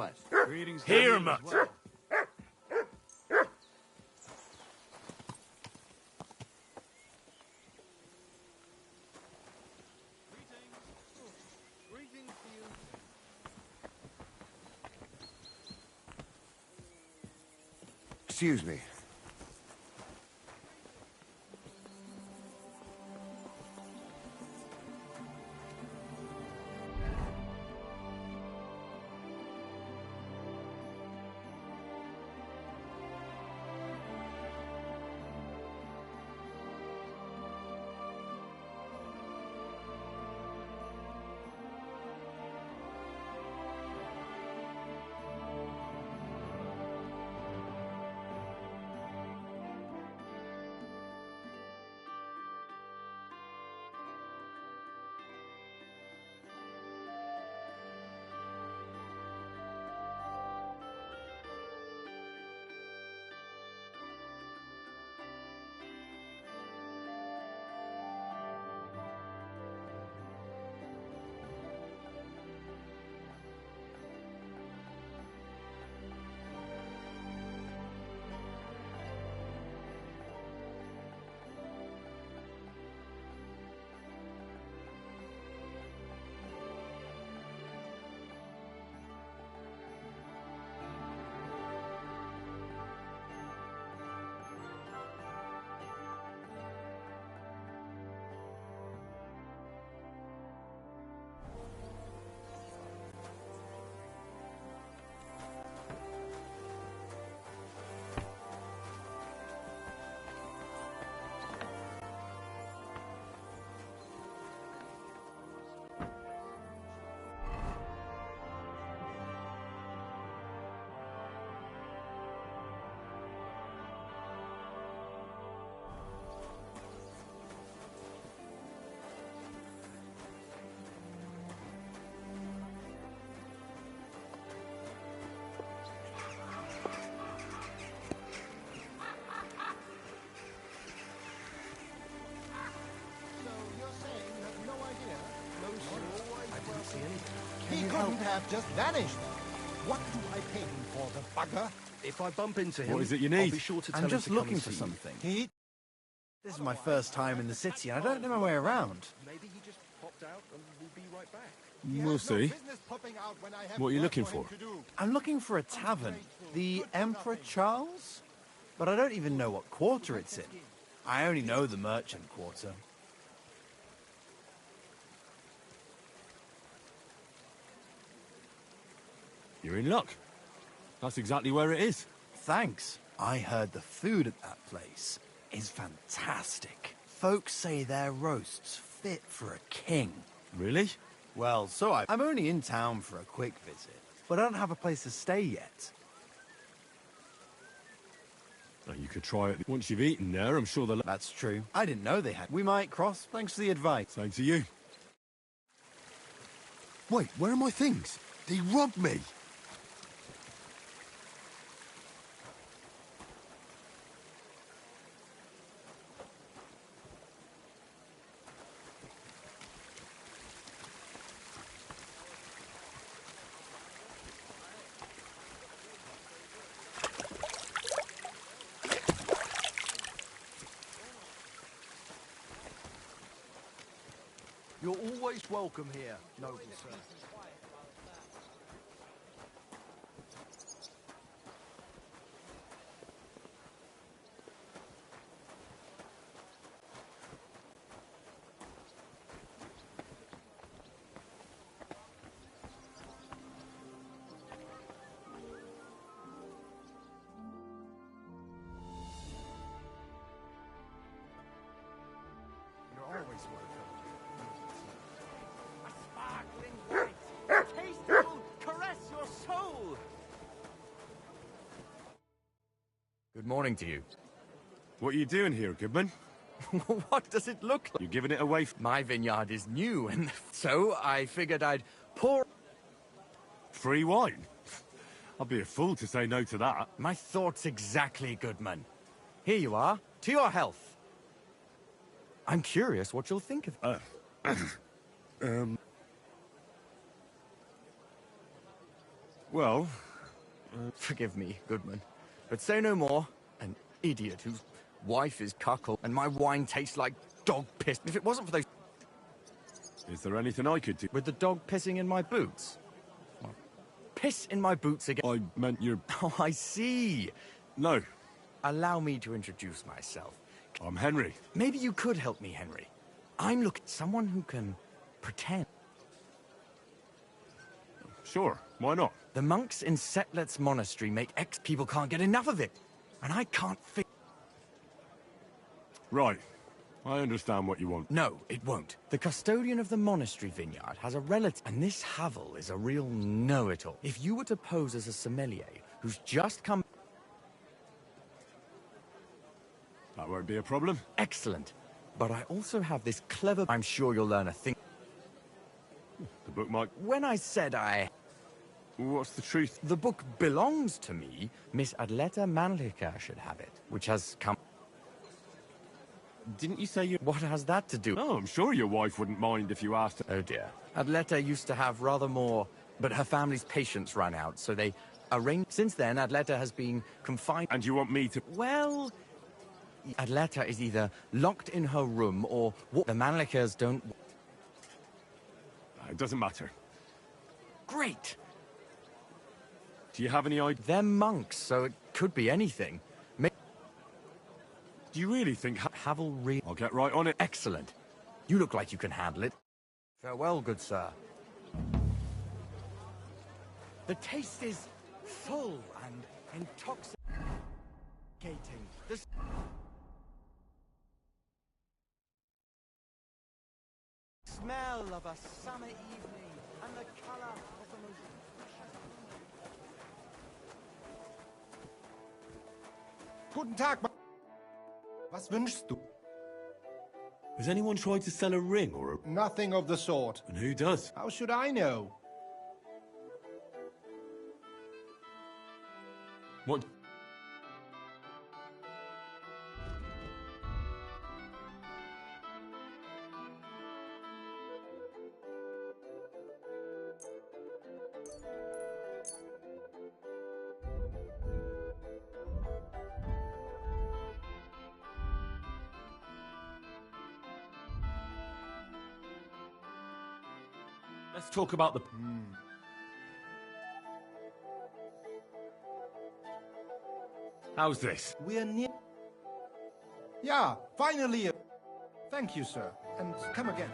quest. Here, mutt. Excuse me. He couldn't have just vanished. What do I pay him for, the bugger? If I bump into him, What is it you need? I'll be sure to tell I'm him just to come looking and for see you. something. He... This is my first time in the city, and I don't know my way around. Maybe he just popped out and we'll be right back. We'll see. What are you looking for? I'm looking for a tavern, the Emperor Charles, but I don't even know what quarter it's in. I only know the merchant quarter. You're in luck. That's exactly where it is. Thanks. I heard the food at that place is fantastic. Folks say their roasts fit for a king. Really? Well, I'm only in town for a quick visit, but I don't have a place to stay yet. Well, you could try it. Once you've eaten there, I'm sure they'll... That's true. I didn't know they had. We might cross. Thanks for the advice. Same to you. Wait, where are my things? They robbed me! You're always welcome here, noble sir. You're always welcome. Good morning to you. What are you doing here, Goodman? What does it look like? You're giving it away? My vineyard is new, and so I figured I'd pour... Free wine? I'd be a fool to say no to that. My thoughts exactly, Goodman. Here you are. To your health. I'm curious what you'll think of... Well, Forgive me, Goodman, but say no more. An idiot whose wife is cuckold, and my wine tastes like dog piss. If it wasn't for those... is there anything I could do? With the dog pissing in my boots? Well, piss in my boots again. I meant your... Oh, I see. No, Allow me to introduce myself. I'm Henry. Maybe you could help me, Henry. I'm looking someone who can pretend. Sure, why not? The monks in Setlet's monastery make people can't get enough of it. And I can't figure... Right, I understand what you want. No, it won't. The custodian of the monastery vineyard has a relative, and this Havel is a real know-it-all. If you were to pose as a sommelier who's just come... That won't be a problem. Excellent. But I also have this clever... I'm sure you'll learn a thing. The book might... When I said What's the truth? the book belongs to me, Miss Adleta Manlica should have it, which has come... Didn't you say you... What has that to do? Oh, I'm sure your wife wouldn't mind if you asked her. Oh dear. Adleta used to have rather more, but her family's patience ran out, so they arranged... Since then, Adleta has been confined... And you want me to... Well... Adleta is either locked in her room or... The Manlicas don't... It doesn't matter. Great! Do you have any idea? They're monks, so it could be anything. Do you really think... Havel I'll get right on it. Excellent. You look like you can handle it. Farewell, good sir. The taste is full and intoxicating. The smell of a summer evening and the color of the most precious... Guten Tag. Was wünschst du? Has anyone tried to sell a ring or a... Nothing of the sort. And who does? How should I know? What... Let's talk about the... How's this? We're near... Yeah, finally. Thank you, sir. And come again.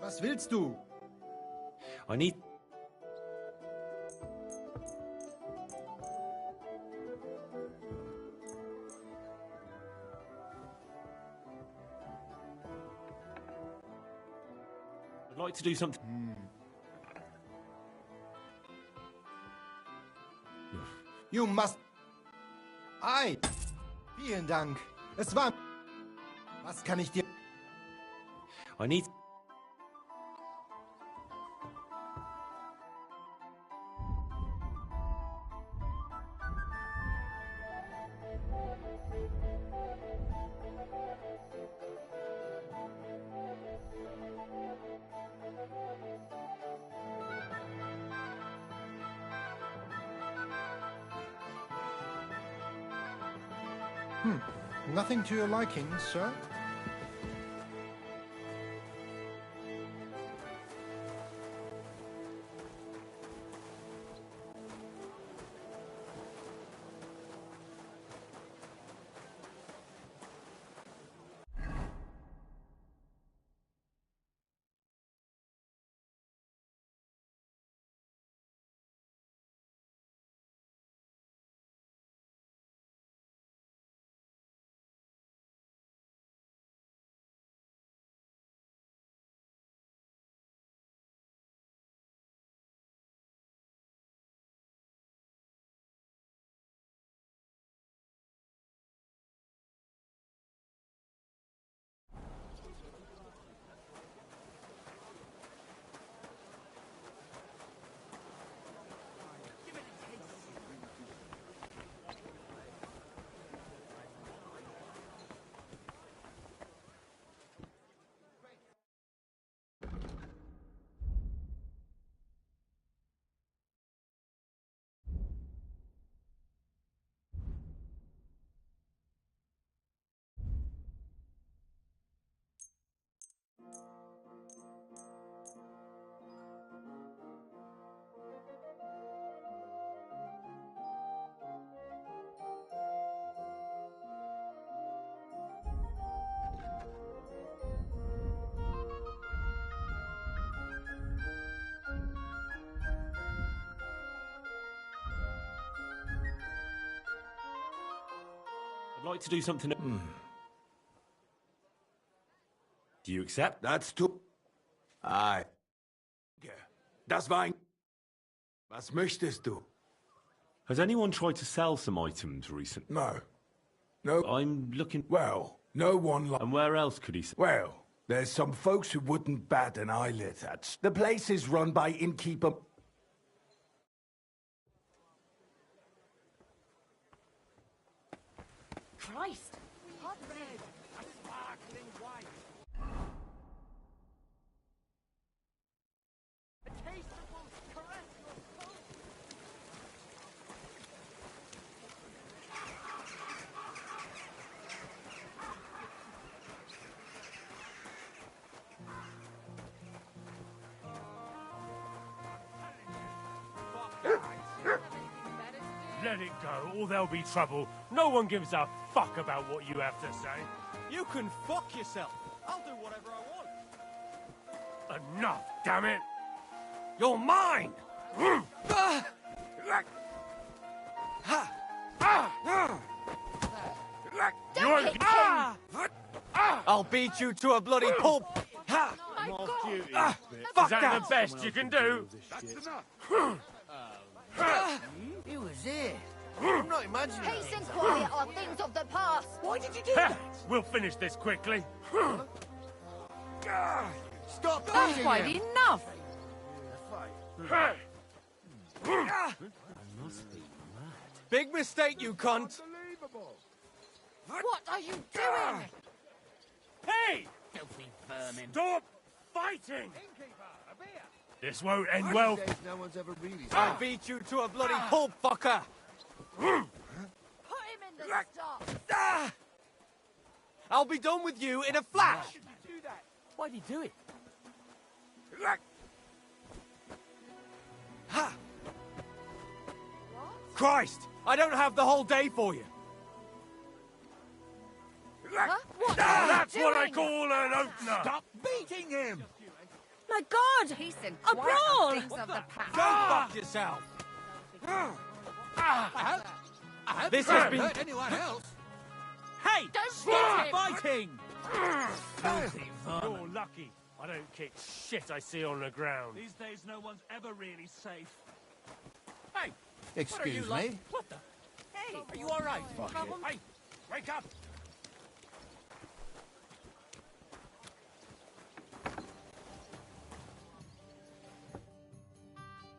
Was willst du? I need... I'd like to do something... You must... Ei! Vielen Dank. Es war... Was kann ich dir... I need... Nothing to your liking, sir? I'd like to do something... Do you accept? That's too... Aye. Das war ein... Was möchtest du? Has anyone tried to sell some items recently? No. No. I'm looking... Well, no one like... And where else could he... Well, there's some folks who wouldn't bat an eyelid at... The place is run by innkeeper... Christ! Hot bread! A sparkling wine! A taste that will caress your soul! Let it go, or there'll be trouble. No one gives a fuck about what you have to say. You can fuck yourself. I'll do whatever I want. Enough, damn it! You're mine! You won't... hit him. I'll beat you to a bloody pulp. Ha! My God! Is that the best you can do? He was here. I'm not imagining. Peace and quiet are things of the past. Why did you do Ha! that? We'll finish this quickly. Stop That's beating quite him. enough. Big mistake, you cunt. What are you doing? Hey! Filthy vermin. Stop fighting! This won't end well. No one's ever really... I beat you to a bloody pulp, fucker. Put him in the stocks. I'll be done with you in a flash. Why'd he do it? Ha! Christ! I don't have the whole day for you. Huh? What That's are you what I doing? call an opener. Stop beating him. My God! Peace and A quiet brawl! are things of the past. Go fuck yourself. This has been... Hurt anyone else? Hey! Don't Stop hit him. fighting! You're lucky. I don't kick shit I see on the ground. These days, no one's ever really safe. Excuse me. What the? Hey, are you all right? Hey, wake up!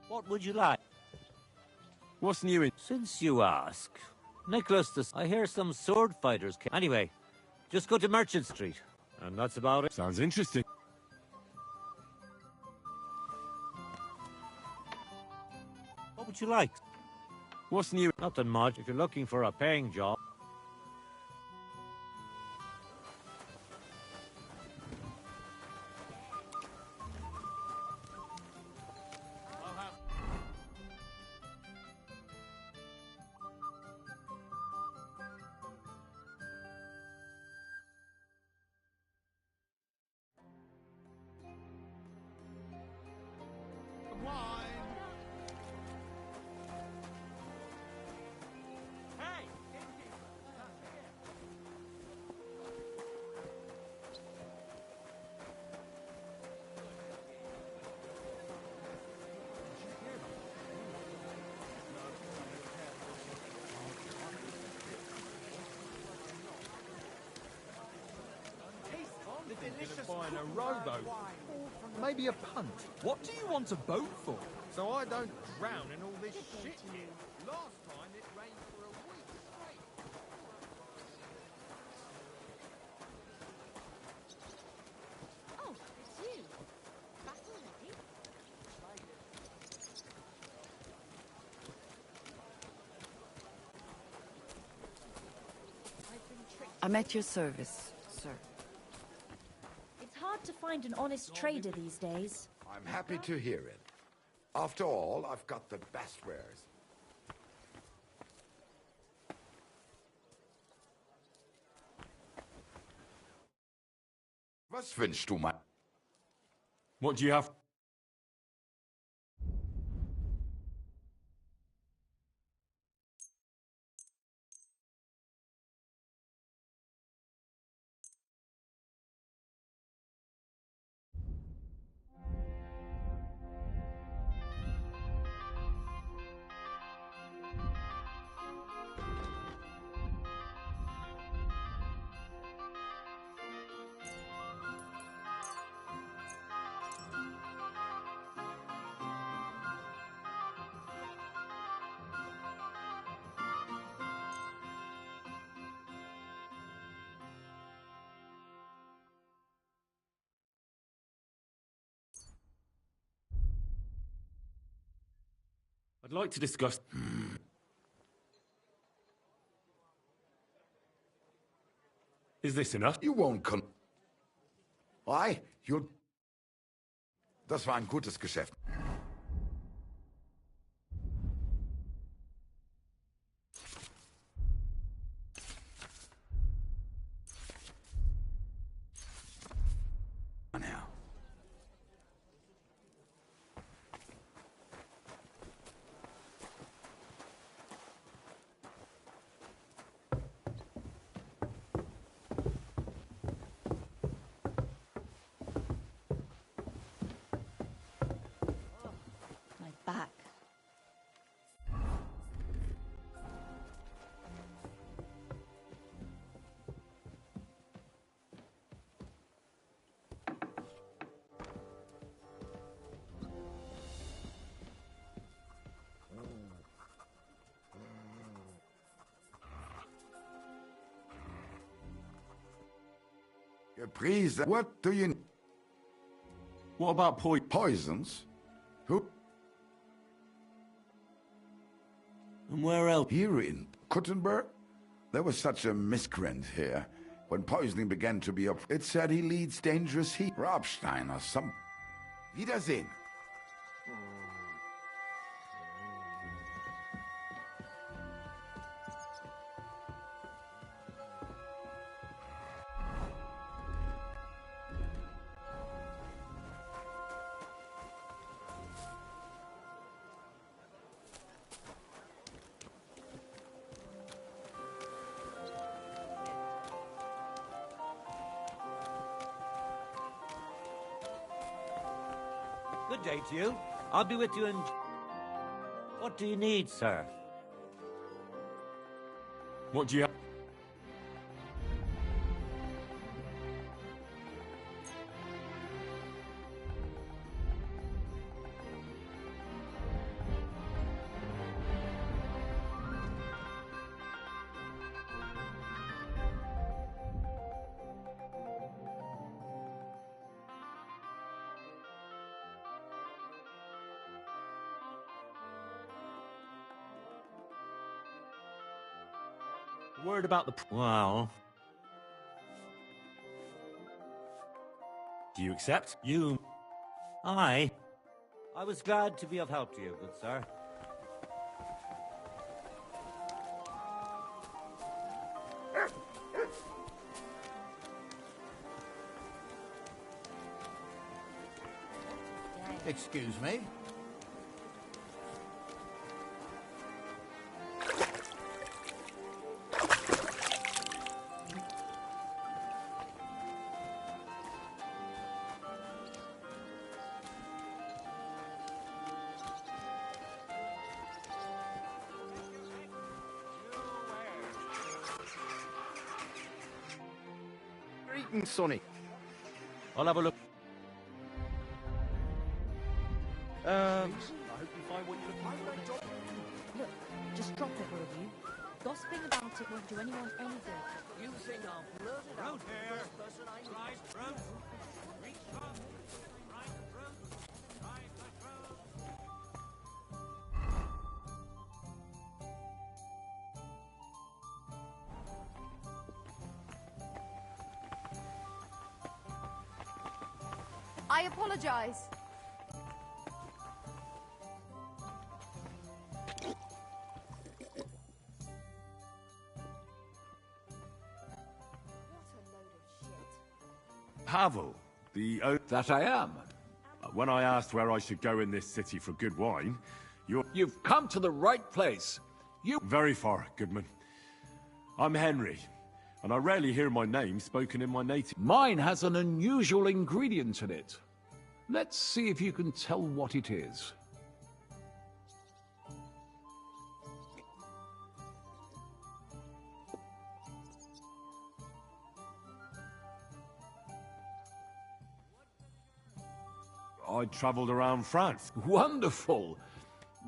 What would you like? What's new in... Since you ask. Nicholas, I hear some sword fighters came. Anyway, just go to Merchant Street. And that's about it. Sounds interesting. What would you like? What's new? Nothing much if you're looking for a paying job. Buying a rowboat. Maybe a punt. What do you want a boat for? So I don't drown in all this shit. Last time it rained for a week straight. Oh, it's you. Back already? I'm at your service, sir. It's hard to find an honest trader these days. I'm happy to hear it. After all, I've got the best wares. Was wünschst du, mein... What do you have? I'd like to discuss... Is this enough? You won't Why? You'll... Das war ein gutes Geschäft. Now. My back. Gepriesen. What do you... What about Poisons? Who? And where else? Here in Kuttenberg? There was such a miscreant here. When poisoning began to be up, it said he leads dangerous heat. Robstein or some... Wiedersehen. Good day to you. I'll be with you in... What do you need, sir? What do you... Word about the... Well... Do you accept? You... I was glad to be of help to you, good sir. Excuse me? Eating, Sonny. I'll have a look. I hope you find what you're looking for. Look, just drop it, all of you. Gossiping about it won't do anyone any good. You think I'll blurt it out to the first person I meet? I apologize. Pavel, the... That I am. When I asked where I should go in this city for good wine, You've come to the right place. Very far, Goodman. I'm Henry, and I rarely hear my name spoken in my native... Mine has an unusual ingredient in it. Let's see if you can tell what it is. I travelled around France. Wonderful.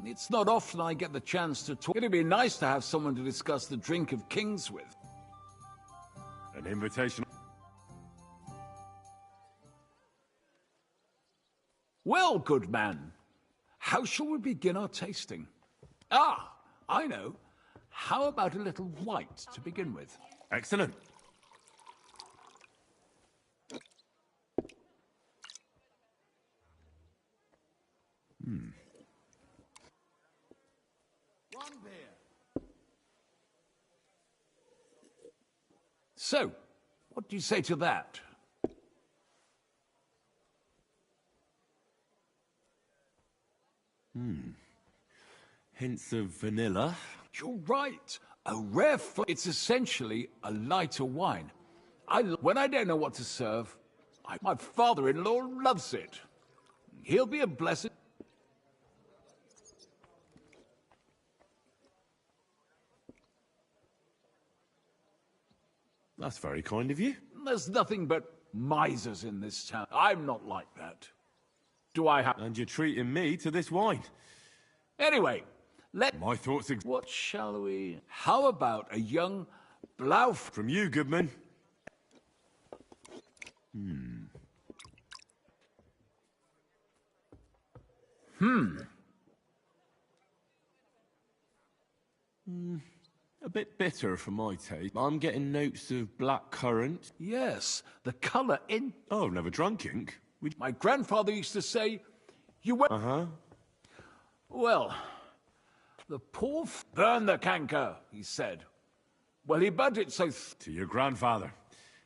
It's not often I get the chance to talk. It'd be nice to have someone to discuss the drink of kings with. An invitation... Well, good man, how shall we begin our tasting? Ah, I know. How about a little white to begin with? Excellent. So, what do you say to that? Hints of vanilla. You're right. A rare it's essentially a lighter wine. When I don't know what to serve, my father-in-law loves it. He'll be a blessed... That's very kind of you. There's nothing but misers in this town. I'm not like that. Do I have... And you're treating me to this wine. Anyway, My thoughts what shall we... How about a young Blauf... from you, Goodman. A bit bitter for my taste. I'm getting notes of black currant. Yes, the colour in... Oh, I've never drunk ink. My grandfather used to say, you went... Uh-huh. Well, the poor burn the canker, he said. Well, he burnt it so... To your grandfather.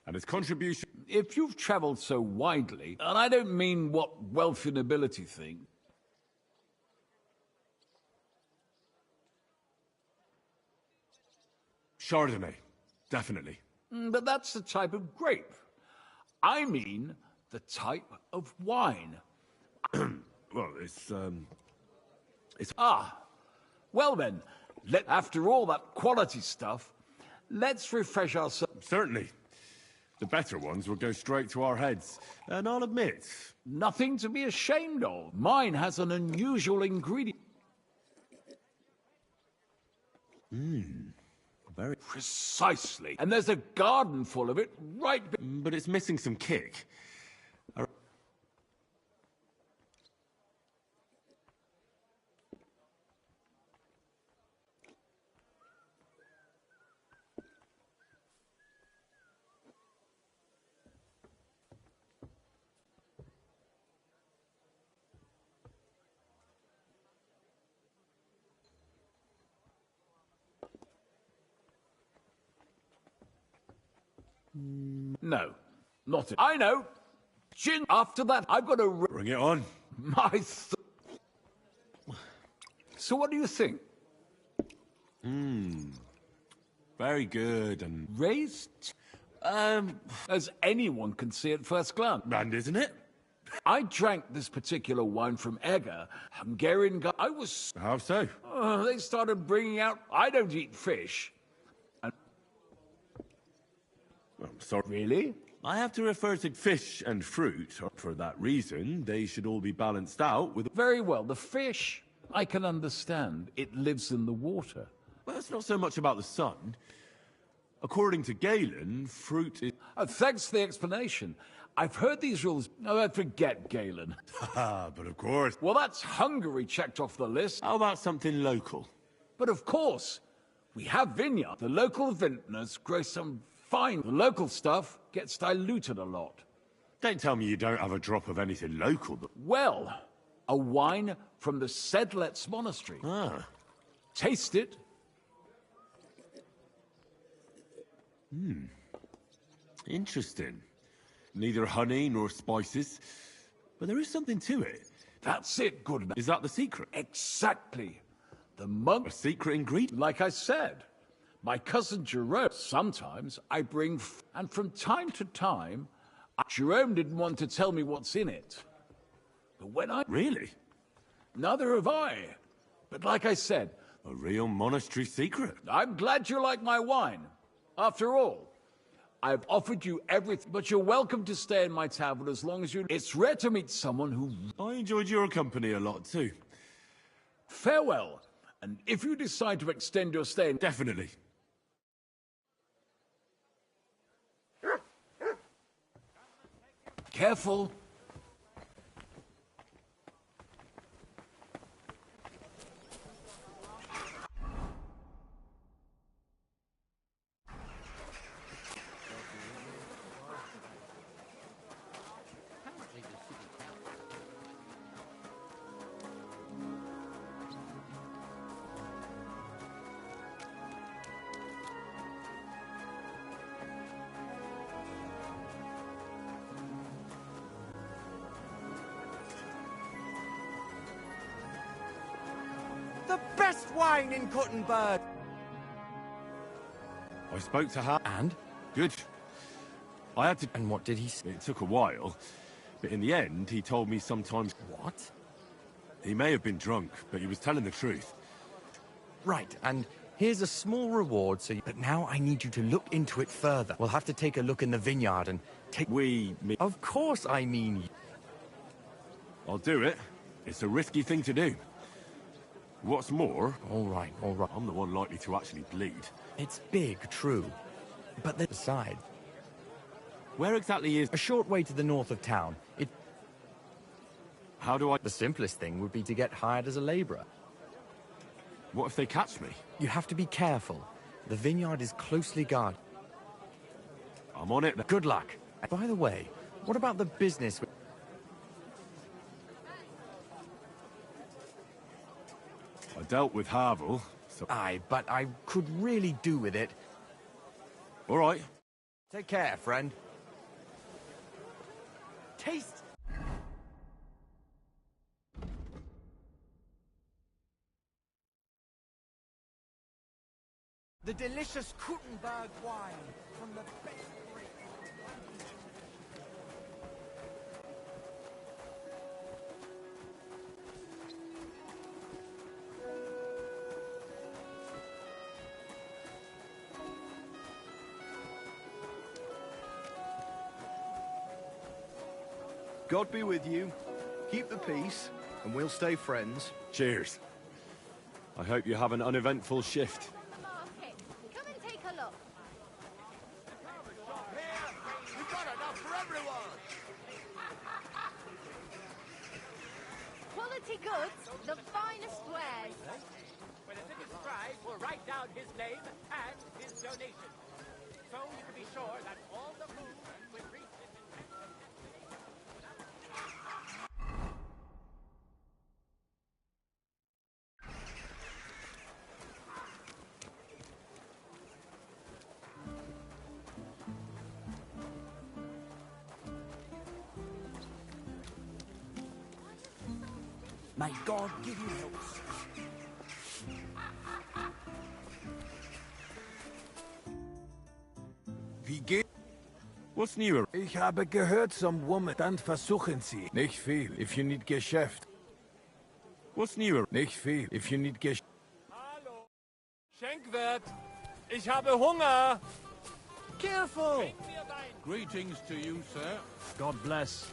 And his contribution... If you've travelled so widely, and I don't mean what wealthy nobility think... Chardonnay. Definitely. But that's the type of grape. I mean the type of wine. Well, it's... Ah, well then, after all that quality stuff, let's refresh ourselves. Certainly. The better ones will go straight to our heads. And I'll admit... Nothing to be ashamed of. Mine has an unusual ingredient. Very... Precisely. And there's a garden full of it right... But it's missing some kick. No, not it. I know. Gin. After that, I've got to... Bring it on. So what do you think? Very good and... Raised? As anyone can see at first glance. And isn't it? I drank this particular wine from Eger, Hungarian guy. I was... How so? They started bringing out... I don't eat fish. I'm sorry. Really? I have to refer to fish and fruit. For that reason, they should all be balanced out with... Very well. The fish, I can understand. It lives in the water. Well, it's not so much about the sun. According to Galen, fruit is... Thanks for the explanation. I've heard these rules... Oh, forget Galen. But of course... Well, that's Hungary checked off the list. How about something local? But of course, we have vineyard. The local vintners grow some fine. The local stuff gets diluted a lot. Don't tell me you don't have a drop of anything local. Well, a wine from the Sedlets Monastery. Ah. Taste it. Interesting. Neither honey nor spices, but there is something to it. That's it, Goodman. Is that the secret? Exactly. The monk... A secret ingredient? Like I said, my cousin Jerome, sometimes I bring... And from time to time, Jerome didn't want to tell me what's in it. But when I... Really? Neither have I. But like I said... A real monastery secret. I'm glad you like my wine. After all, I've offered you everything, but you're welcome to stay in my tavern as long as you... It's rare to meet someone who... I enjoyed your company a lot, too. Farewell. And if you decide to extend your stay... Definitely. Careful. best wine in Kuttenberg. I spoke to her. And? Good. I had to... And what did he say? It took a while, but in the end, he told me sometimes... What? He may have been drunk, but he was telling the truth. Right, and here's a small reward, but now I need you to look into it further. We'll have to take a look in the vineyard and take... Of course I mean... I'll do it. It's a risky thing to do. What's more... All right. I'm the one likely to actually bleed. It's big, true. But the side... Where exactly is... A short way to the north of town. How do I... The simplest thing would be to get hired as a labourer. What if they catch me? You have to be careful. The vineyard is closely guarded. I'm on it then. Good luck. By the way, what about the business... I dealt with Havel, so... Aye, but I could really do with it. All right. Take care, friend. Taste... The delicious Kuttenberg wine from the best grape. God be with you. Keep the peace, and we'll stay friends. Cheers. I hope you have an uneventful shift. Okay, come and take a look. We've got enough for everyone! Quality goods, the finest wares. When a ticket scribe will write down his name and his donation. So you can be sure that all the food will reach its intended May God give you help. Wie geht? What's new? Ich habe gehört, some woman. Dann versuchen Sie. Nicht viel, if you need Geschäft. What's new? Nicht viel, if you need Geschäft. Hallo! Schenkwirt! Ich habe Hunger! Careful! Greetings to you, sir. God bless.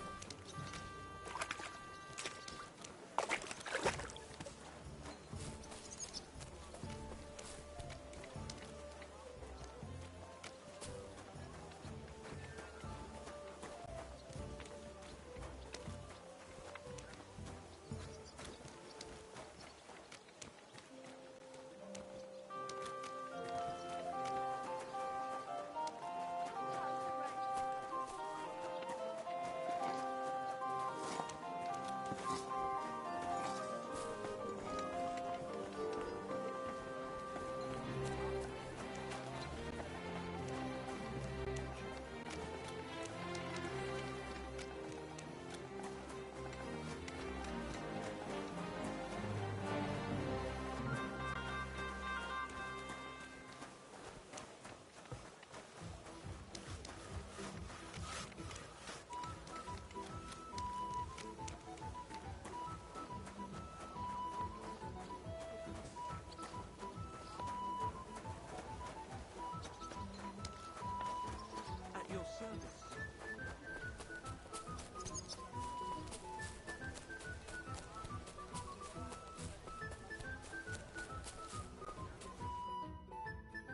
At your service.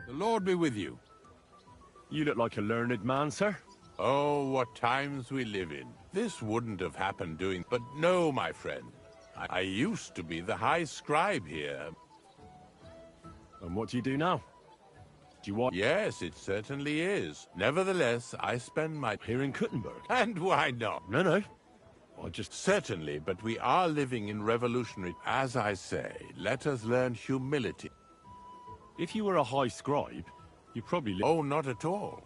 The Lord be with you. You look like a learned man, sir. Oh, what times we live in. This wouldn't have happened doing... But no, my friend. I used to be the high scribe here. And what do you do now? Do you want... Yes, it certainly is. Nevertheless, I spend my... Here in Kuttenberg? And why not? No. I just... Certainly, but we are living in revolutionary... As I say, let us learn humility. If you were a high scribe, you probably... Oh, not at all.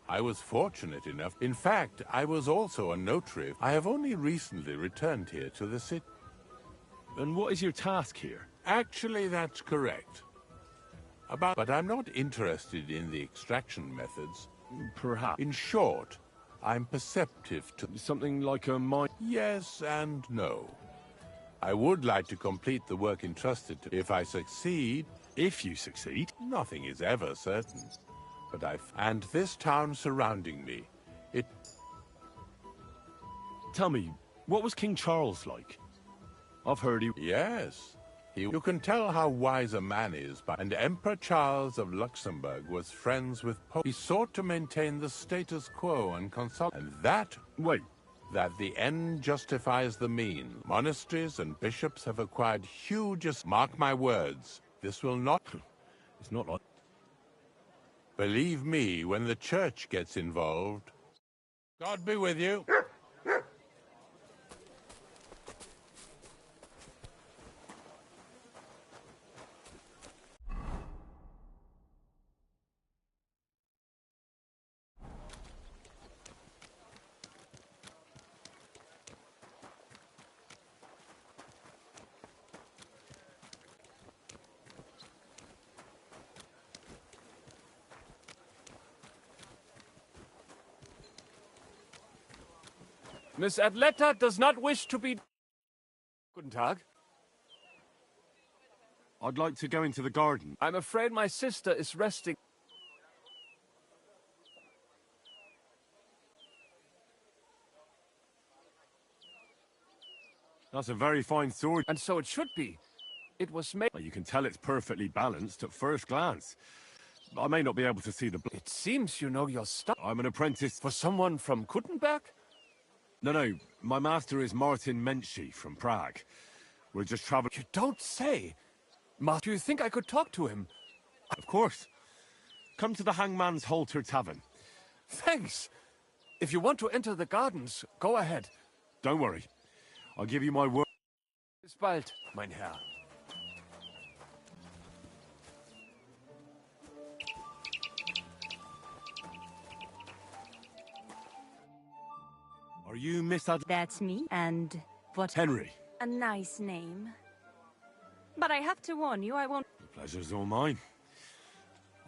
I was fortunate enough. In fact, I was also a notary. I have only recently returned here to the city. And what is your task here? Actually, that's correct. But I'm not interested in the extraction methods. Perhaps. In short, I'm perceptive to... Something like a mind... Yes and no. I would like to complete the work entrusted to... If I succeed... If you succeed? Nothing is ever certain. But and this town surrounding me, it... Tell me, what was King Charles like? I've heard he... Yes. You can tell how wise a man is by... And Emperor Charles of Luxembourg was friends with Pope. He sought to maintain the status quo and consolidate. And that... Wait. That the end justifies the mean. Monasteries and bishops have acquired huge... Mark my words. This will not... It's not like... Believe me, when the church gets involved... God be with you. Miss Atletta does not wish to be... Guten Tag. I'd like to go into the garden. I'm afraid my sister is resting. That's a very fine sword. And so it should be. It was made... Well, you can tell it's perfectly balanced at first glance. I may not be able to see the... It seems you know your stuff. I'm an apprentice... For someone from Kuttenberg? No, my master is Martin Menschy from Prague. We're just traveling... You don't say! Do you think I could talk to him? Of course. Come to the Hangman's Halter Tavern. Thanks! If you want to enter the gardens, go ahead. Don't worry. I'll give you my word. Bis bald, mein Herr. Are you Miss Ad... That's me. And what... Henry. A nice name. But I have to warn you, I won't... The pleasure's all mine.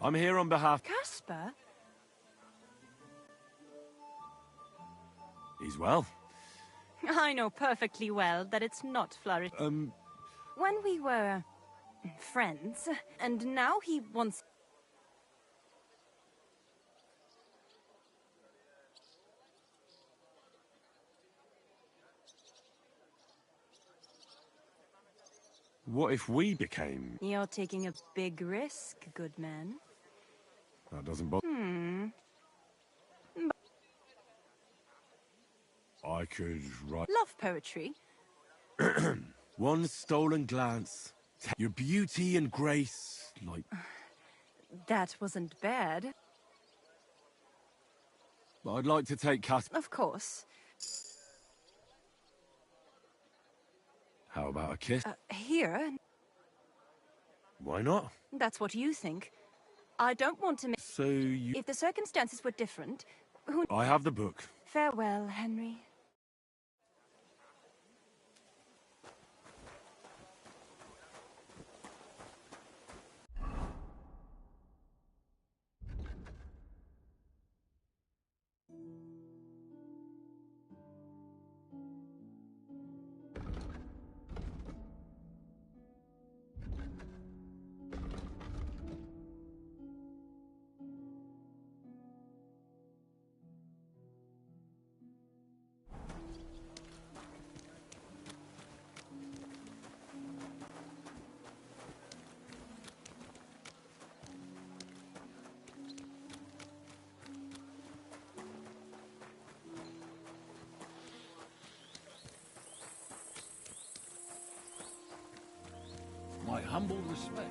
I'm here on behalf... Caspar? He's well. I know perfectly well that it's not flourish. When we were... friends, and now he wants... What if we became... You're taking a big risk, good man. That doesn't bother... I could write... Love poetry. One stolen glance. Your beauty and grace, like... That wasn't bad. But I'd like to take Caspar... Of course. How about a kiss? Here? Why not? That's what you think. I don't want to make... So you... If the circumstances were different, who... I have the book. Farewell, Henry. My humble respect.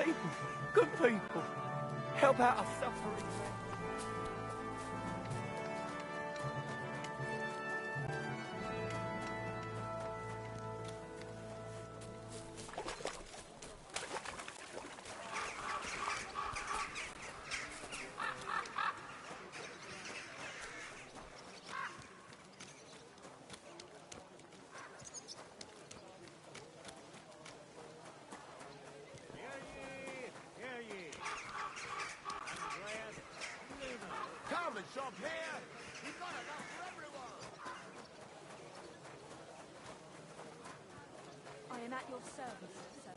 people. Good people. Help out a suffering. Come and shop here! We've got enough for everyone! I am at your service, sir.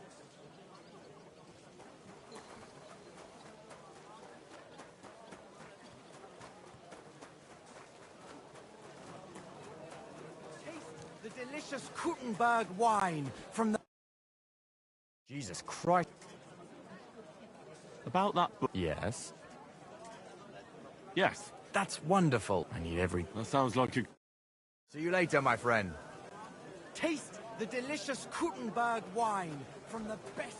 Taste the delicious Kuttenberg wine from the... Jesus Christ. About that book? Yes. Yes. That's wonderful. I need every... That sounds like a... See you later, my friend. Taste the delicious Kuttenberg wine from the best...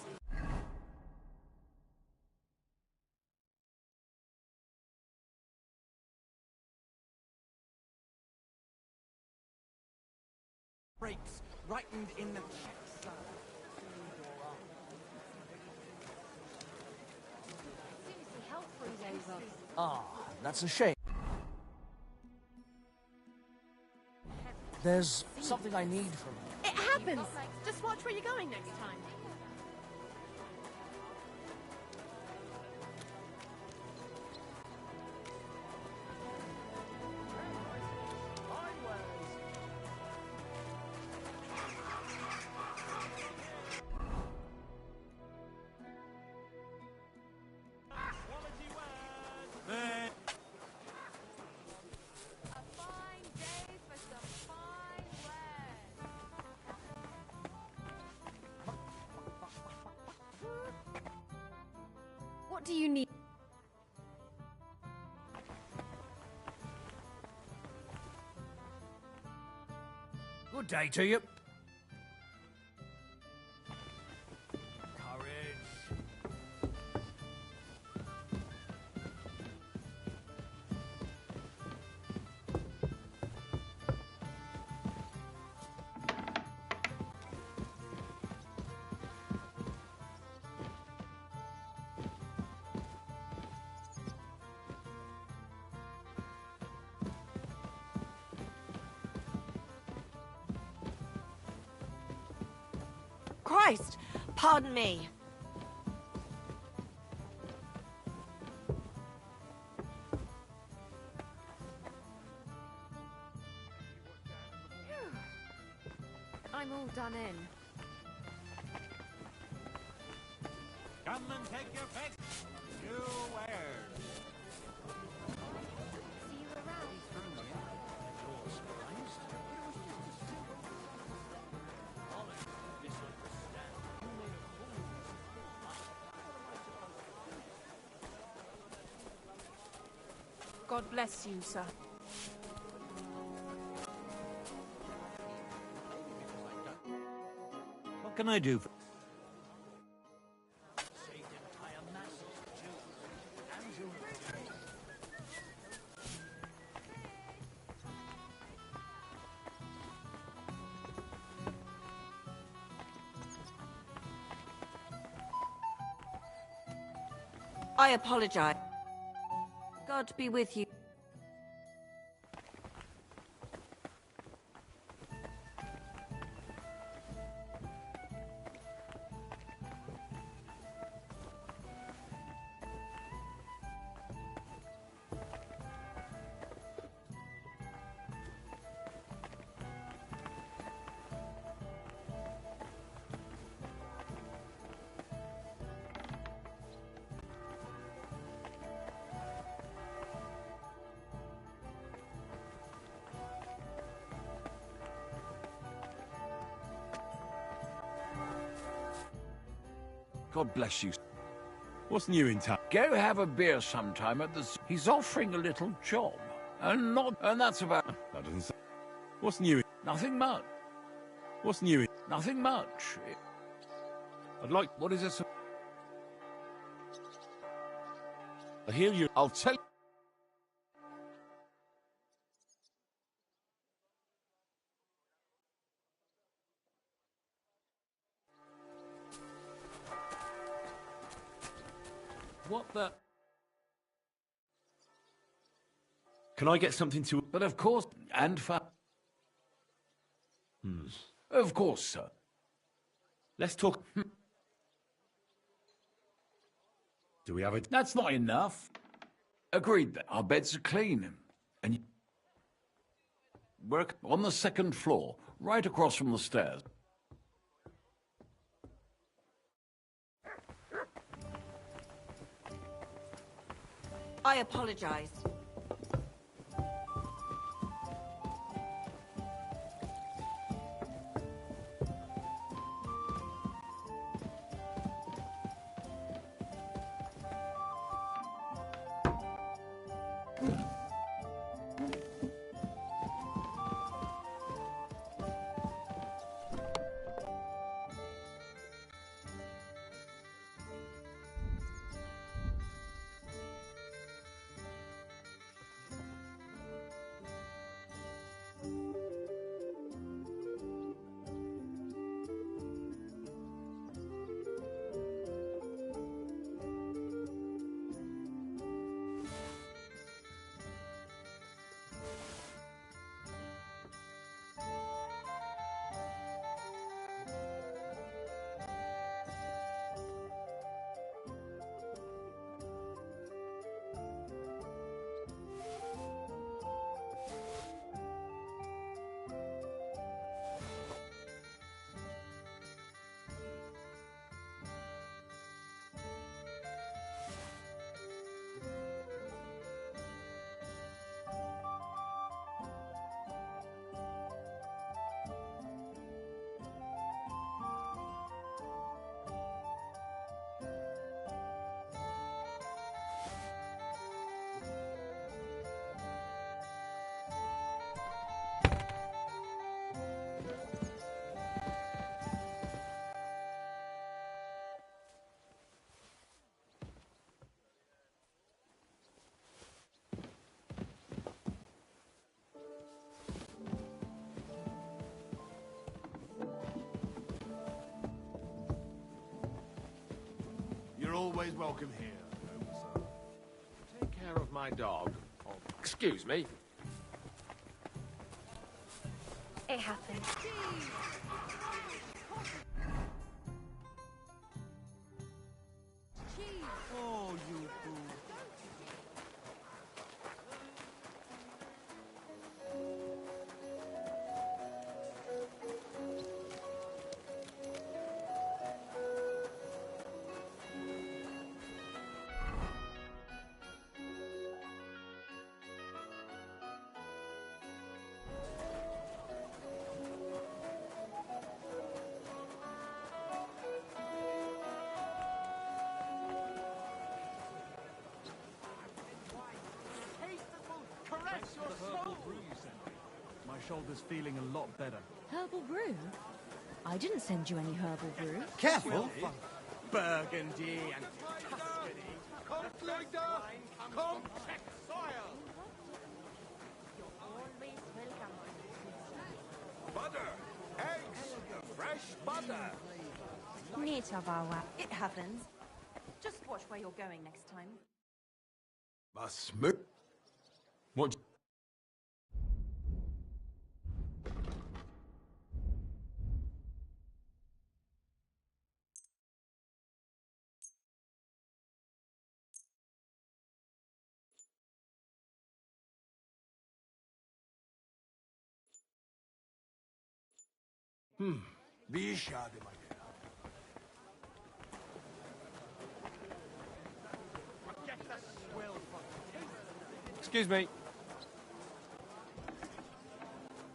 breaks ripened in the Czech sun. Seriously, health freeze over. Ah, that's a shame. There's something I need from you. It happens! Just watch where you're going next time. What do you need? Good day to you. Christ! Pardon me. I'm all done in. Come and take your pick. You wares. See you around. God bless you, sir. What can I do for... I apologize. God be with you. God bless you. What's new in town? Go have a beer sometime at the... He's offering a little job. And that's about... That doesn't say... What's new in... Nothing much. What's new in... Nothing much. I'd like... What is this? I hear you. I'll tell you. What the? Can I get something to... But of course, and for... Of course, sir. Let's talk... Do we have a... That's not enough. Agreed that our beds are clean. And you work on the second floor, right across from the stairs. I apologize. You're always welcome here, sir. Take care of my dog. Oh, excuse me. It happened. Oh, you fool. My shoulder's feeling a lot better. Herbal brew? I didn't send you any herbal brew. Careful! Burgundy and Tuscany. Come, leader! Come, check soil! Butter! Eggs! Fresh butter! It happens. Just watch where you're going next time. What... Wie schade, mein Excuse me.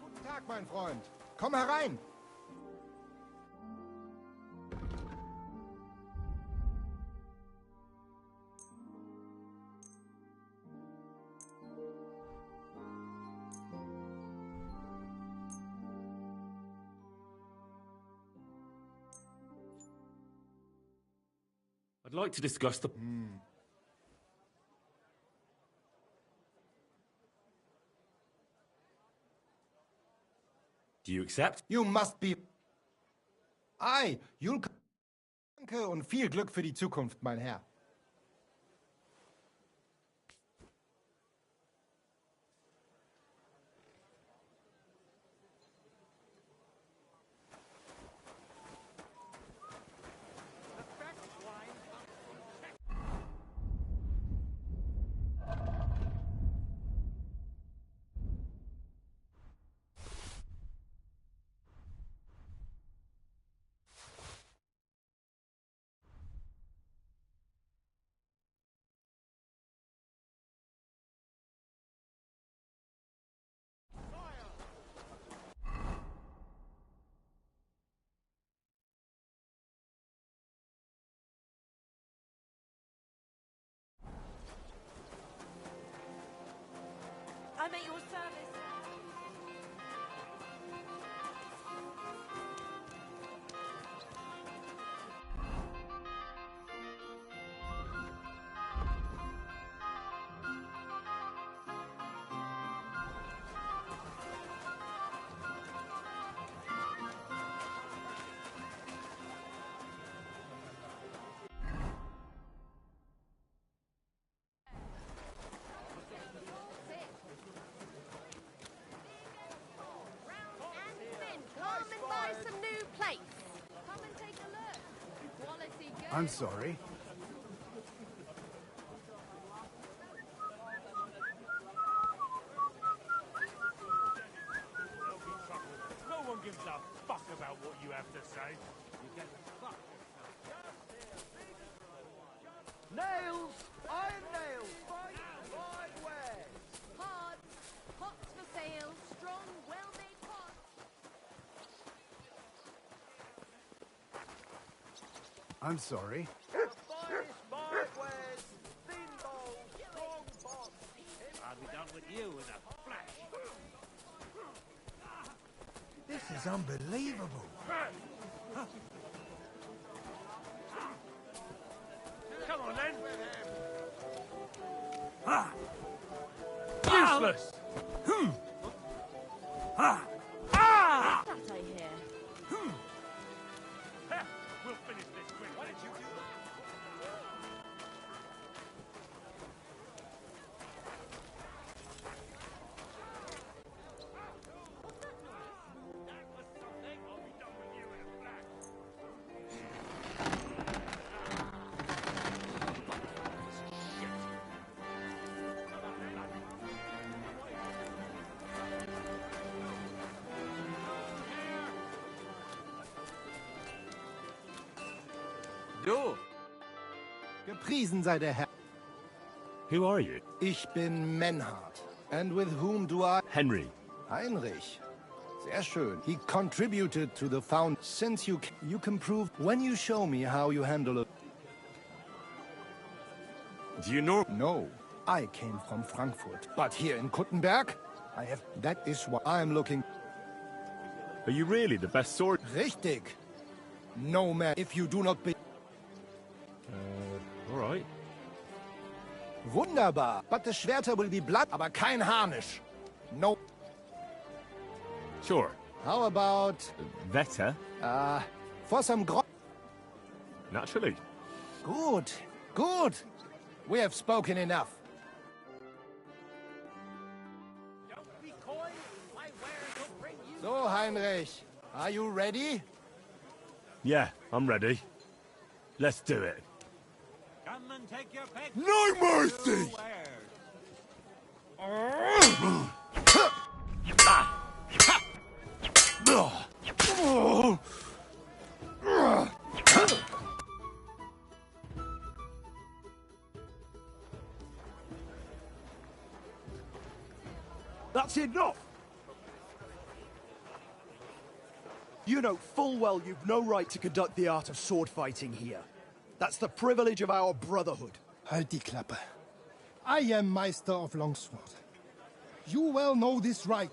Guten Tag, mein Freund. Komm herein. I'd like to discuss the... Do you accept? You must be... Ei, you'll... Danke und viel Glück für die Zukunft, mein Herr. I'm at your service. I'm sorry. No one gives a fuck about what you have to say. You get fucked. Nails! Iron nails! Wide wares! Hard. Pots for sale. Strong, well-made pots. I'm sorry. I'll be done with you in a flash. This is unbelievable. Come on, then. Useless. That I hear. We'll finish this quick. Why don't you do Du! Gepriesen sei der Herr. Who are you? Ich bin Menhard. And with whom do I... Henry. Heinrich. Sehr schön. He contributed to the found... Since you can prove... When you show me how you handle it... Do you know... No. I came from Frankfurt. But here in Kuttenberg, I have... That is what I'm looking... Are you really the best sword? Richtig. No man, if you do not be... All right. Wunderbar. But the Schwerter will be blood, aber kein Harnisch. No. Sure. How about... Better? For some gro... Naturally. Good. Good. We have spoken enough. So, Heinrich, are you ready? Yeah, I'm ready. Let's do it. Come and take your pick. No mercy! That's enough! You know full well you've no right to conduct the art of sword fighting here. That's the privilege of our brotherhood. Halt die Klappe. I am Meister of Longsword. You well know this right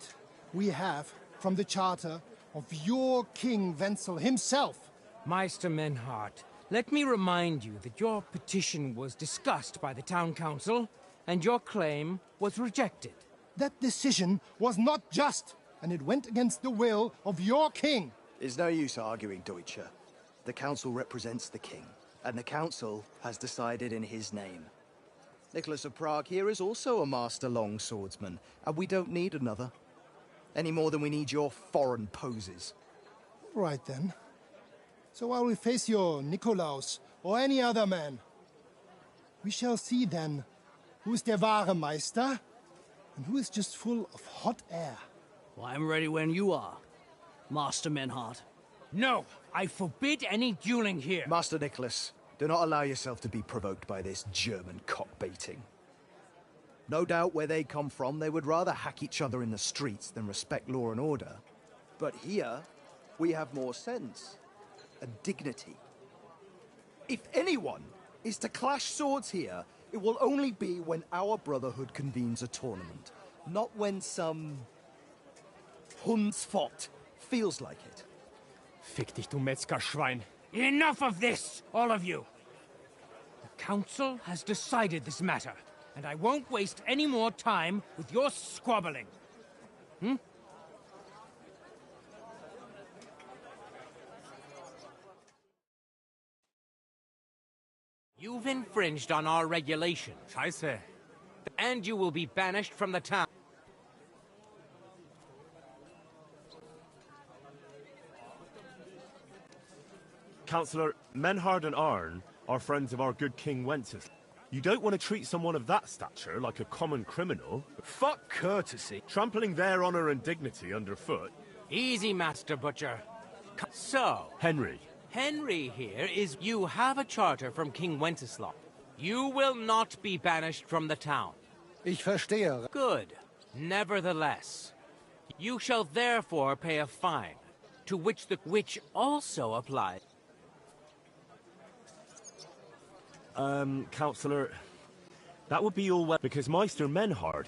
we have from the charter of your King Wenzel himself. Meister Menhart, let me remind you that your petition was discussed by the town council, and your claim was rejected. That decision was not just. and it went against the will of your king. It's no use arguing, Deutscher. The council represents the king, and the council has decided in his name. Nicholas of Prague here is also a master longswordsman, and we don't need another. Any more than we need your foreign poses. Right then. So I will face your Nikolaus or any other man. We shall see then who is der wahre Meister and who is just full of hot air. Well, I'm ready when you are, Master Menhart. No, I forbid any dueling here. Master Nicholas, do not allow yourself to be provoked by this German cock-baiting. No doubt where they come from, they would rather hack each other in the streets than respect law and order. But here, we have more sense and dignity. If anyone is to clash swords here, it will only be when our brotherhood convenes a tournament, not when some Hundsfott feels like it. Fick dich, du Metzgerschwein. Enough of this, all of you! The council has decided this matter, and I won't waste any more time with your squabbling. You've infringed on our regulations. Scheiße. And you will be banished from the town. Councillor, Menhard and Arn are friends of our good King Wenceslas. You don't want to treat someone of that stature like a common criminal. Fuck courtesy. Trampling their honor and dignity underfoot. Easy, Master Butcher. So, Henry. Henry here is... You have a charter from King Wenceslaus. You will not be banished from the town. Ich verstehe. Good. Nevertheless, you shall therefore pay a fine, to which the which also applies. Councillor, that would be all well, because Meister Menhard...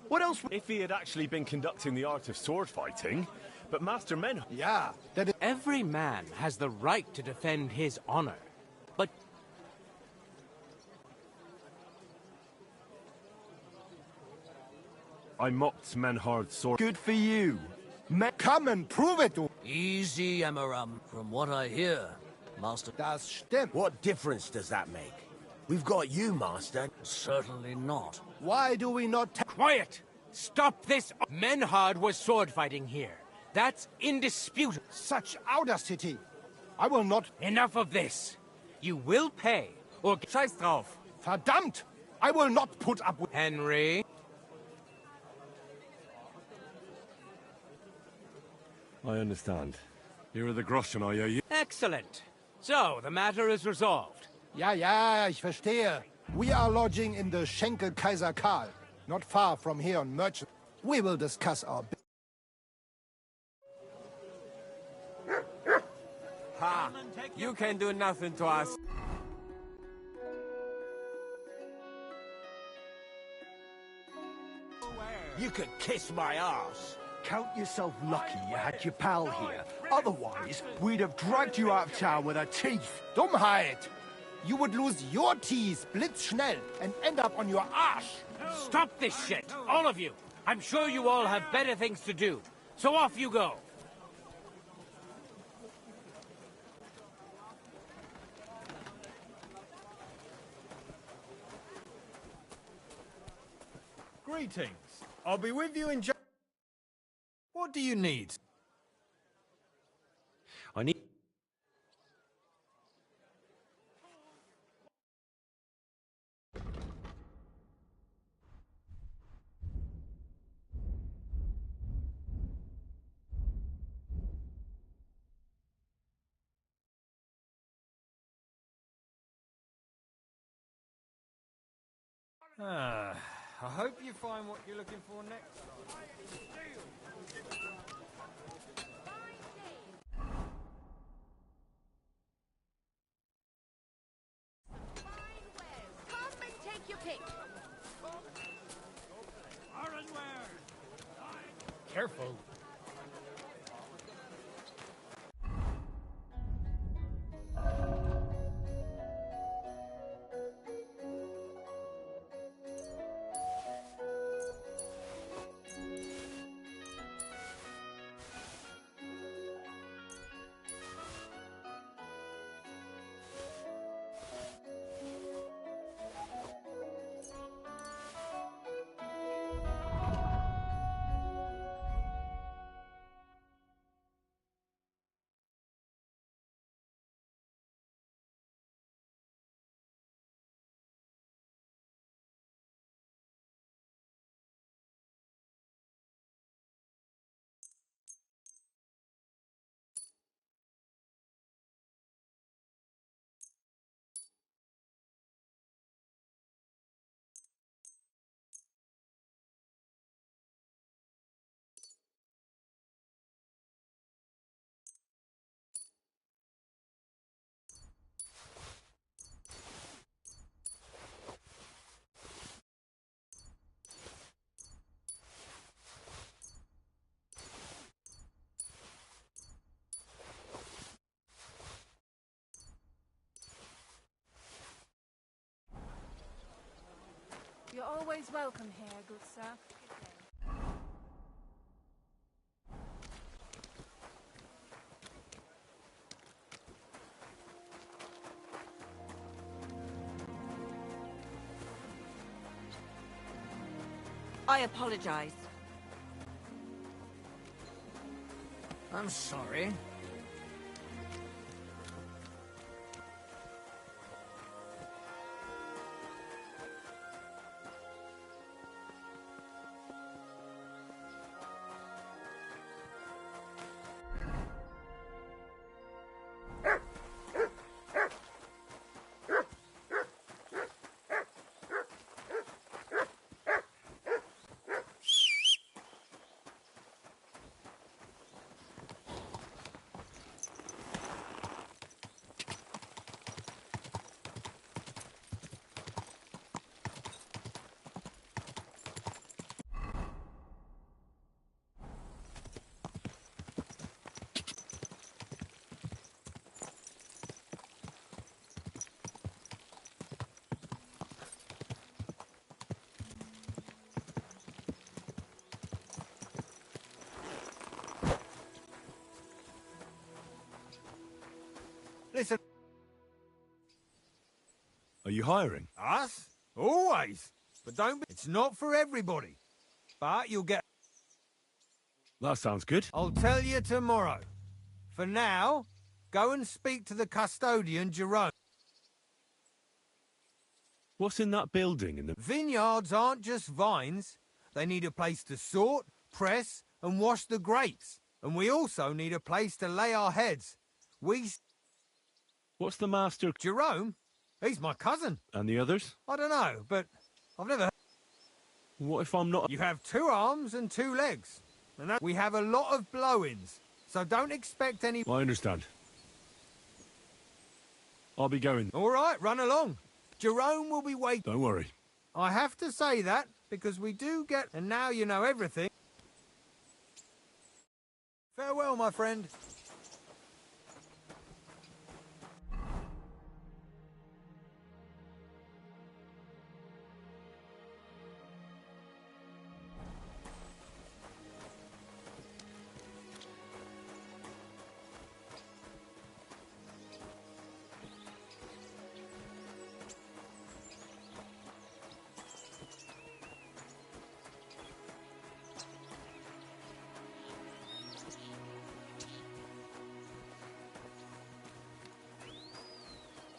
What else? If he had actually been conducting the art of sword fighting, but Master Menhard... Yeah, that is... Every man has the right to defend his honor, but... I mocked Menhard's sword... Good for you. Come and prove it, du... Easy, Emmeram. From what I hear, Master... Das stimmt. What difference does that make? We've got you, Master. Certainly not. Why do we not... Quiet! Stop this! Menhard was sword fighting here. That's indisputable. Such audacity. I will not... Enough of this. You will pay, or... Scheiß drauf. Verdammt! I will not put up with... Henry? I understand. Here are the groschen I owe you. Excellent. So, the matter is resolved. Ja, ich verstehe. We are lodging in the Schenkel Kaiser Karl, not far from here on Merchant. We will discuss our... Ha! You can do nothing to us. You could kiss my ass. Count yourself lucky you had your pal here. Otherwise, we'd have dragged you out of town with our teeth. Dummheit! You would lose your teeth blitzschnell and end up on your arse. Stop this shit, all of you. I'm sure you all have better things to do. So off you go. Greetings. I'll be with you in What do you need? I need... I hope you find what you're looking for next time. Come and take your pick. Careful. always welcome here, good sir. I apologize. I'm sorry. Listen. Are you hiring? Us? Always. But don't be... It's not for everybody. But you'll get... That sounds good. I'll tell you tomorrow. For now, go and speak to the custodian, Jerome. What's in that building in the... Vineyards aren't just vines. They need a place to sort, press, and wash the grapes. And we also need a place to lay our heads. What's the master... Jerome? He's my cousin. And the others? I don't know, but I've never... What if I'm not... You have 2 arms and 2 legs. And that... We have a lot of blow-ins, so don't expect any... I understand. I'll be going. All right, run along. Jerome will be waiting. Don't worry. I have to say that, because we do get... And now you know everything. Farewell, my friend.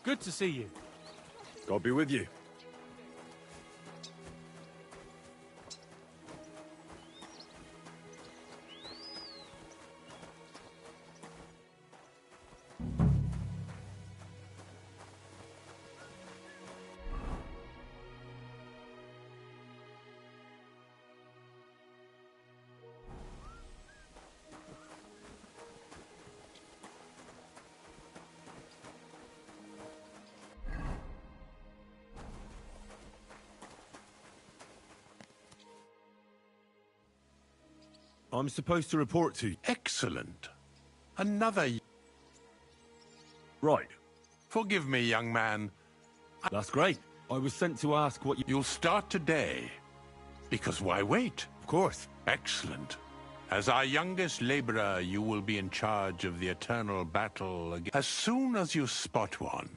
Good to see you. God be with you. I'm supposed to report to you. Excellent. Another... Right. Forgive me, young man. That's great. I was sent to ask what you... You'll start today. Because why wait? Of course. Excellent. As our youngest laborer, you will be in charge of the eternal battle against... As soon as you spot one...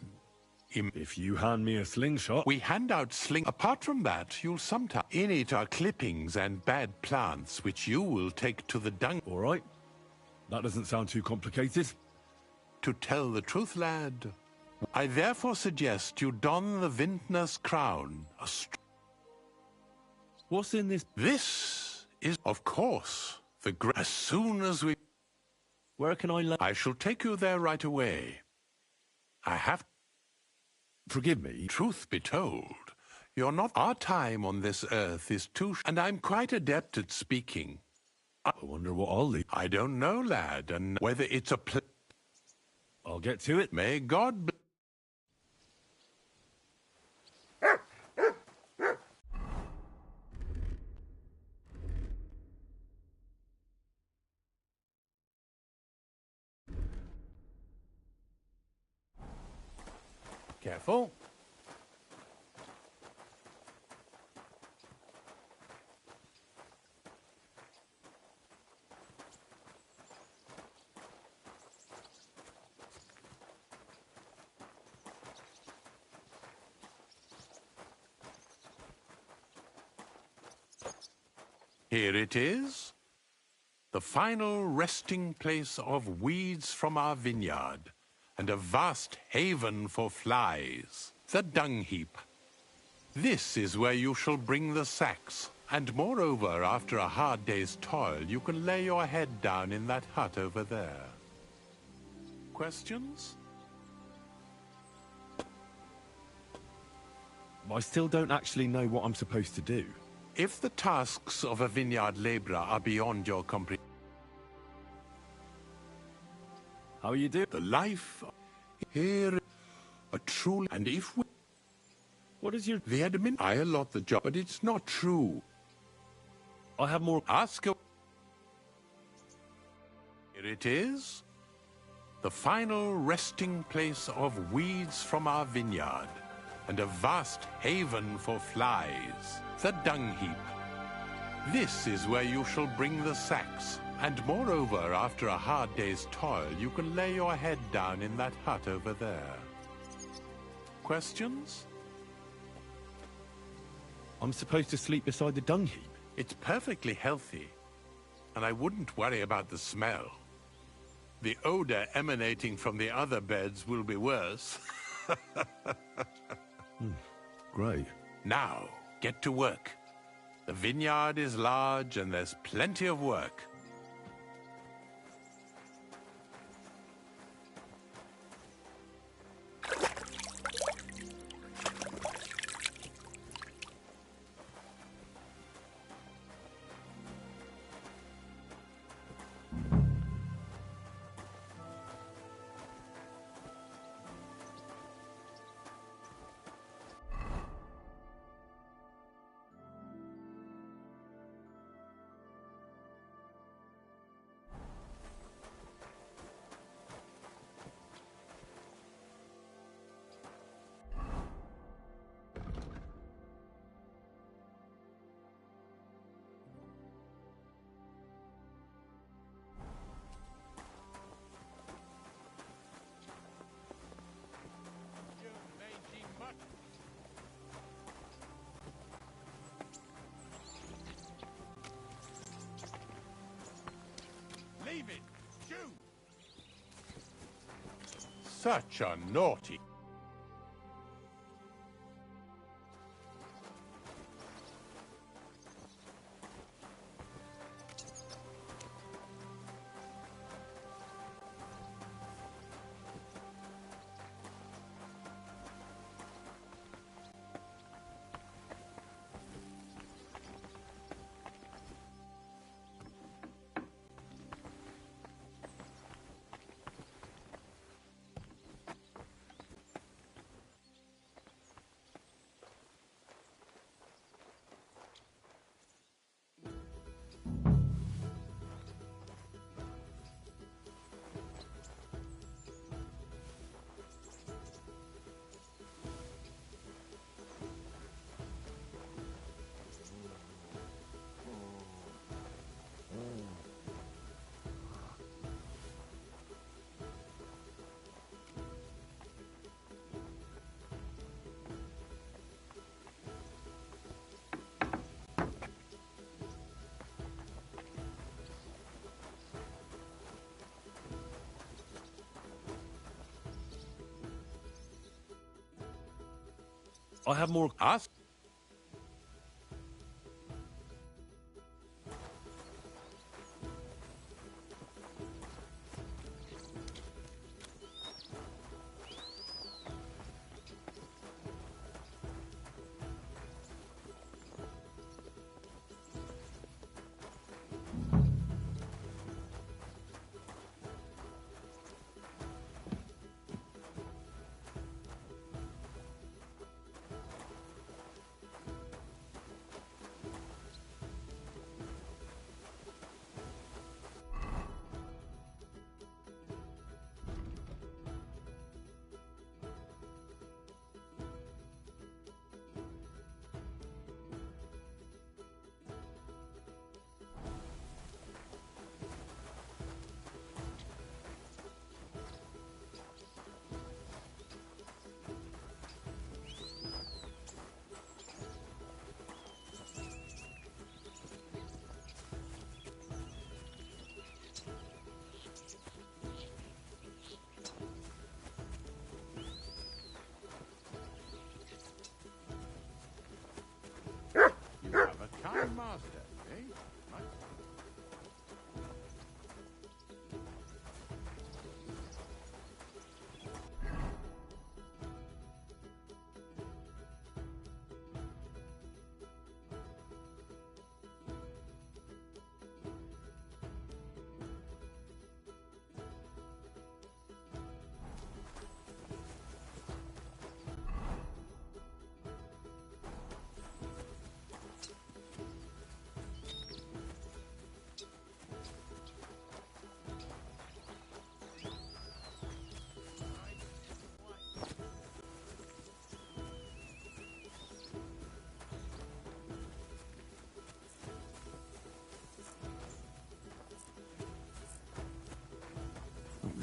If you hand me a slingshot... We hand out Apart from that, you'll sometimes... In it are clippings and bad plants, which you will take to the dung... All right. That doesn't sound too complicated. To tell the truth, lad, I therefore suggest you don the vintner's crown. What's in this? This is, of course, the as soon as we... Where can I... I shall take you there right away. I have... Forgive me. Truth be told, you're not... Our time on this earth is too... And I'm quite adept at speaking. I wonder what I'll leave. I don't know, lad, and whether it's a... I'll get to it. May God... Careful. Here it is. The final resting place of weeds from our vineyard, and a vast haven for flies, the dung heap. This is where you shall bring the sacks, and moreover, after a hard day's toil, you can lay your head down in that hut over there. Questions? I still don't actually know what I'm supposed to do. If the tasks of a vineyard laborer are beyond your comprehension, how you do? The life here, a true, and if we... What is your... The admin, I allot the job, but it's not true. I have more... Ask her... Here it is. The final resting place of weeds from our vineyard, and a vast haven for flies, the dung heap. This is where you shall bring the sacks, and moreover, after a hard day's toil, you can lay your head down in that hut over there. Questions? I'm supposed to sleep beside the dung heap? It's perfectly healthy, and I wouldn't worry about the smell. The odor emanating from the other beds will be worse. Great. Now, get to work. The vineyard is large and there's plenty of work. Leave it! Shoot! Such a naughty... I have more... Ask?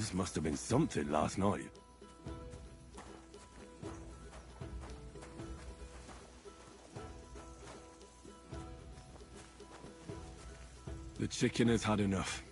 This must have been something last night. The chicken has had enough.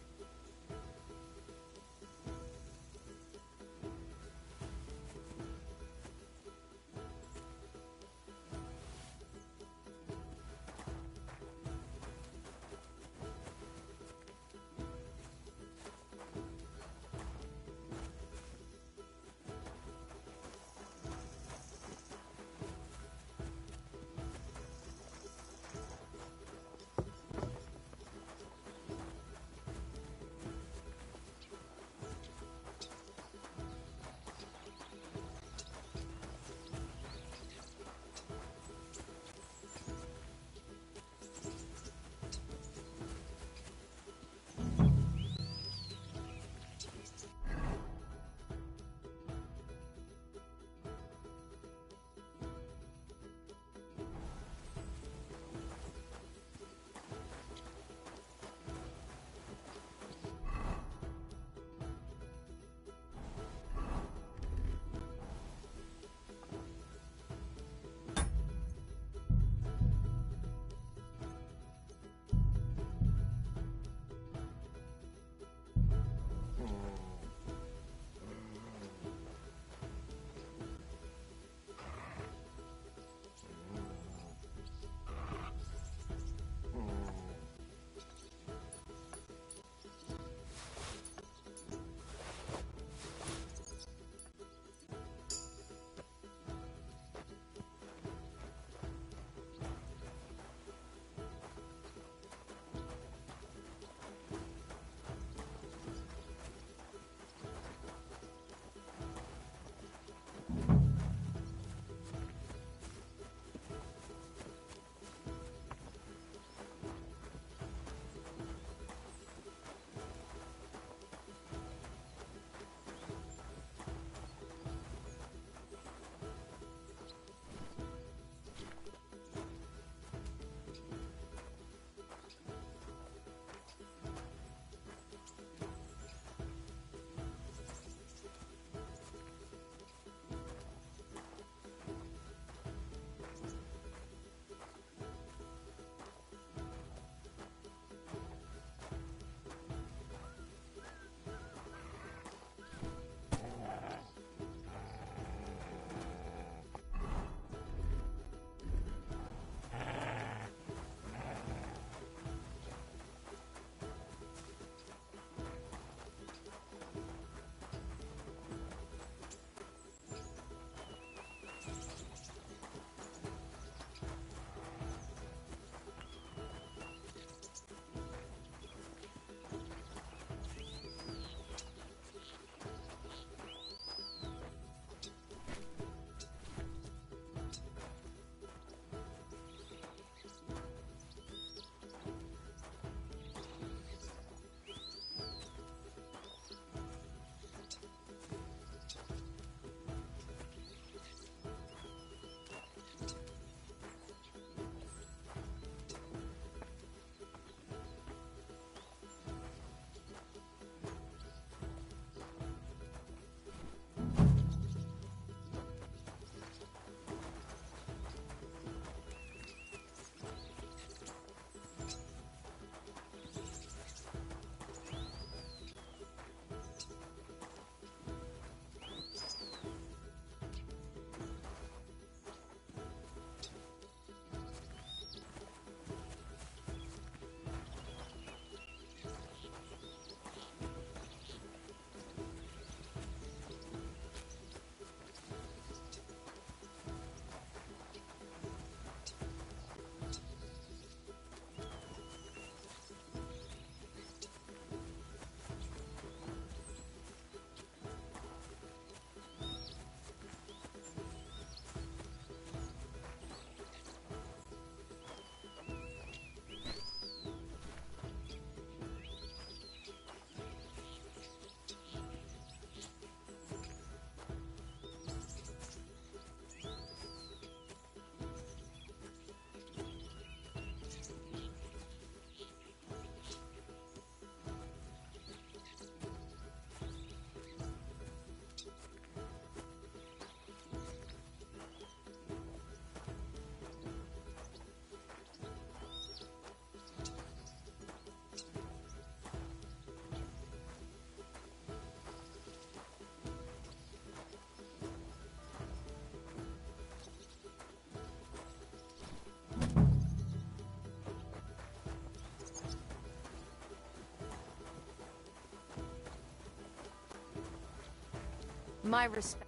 My respect.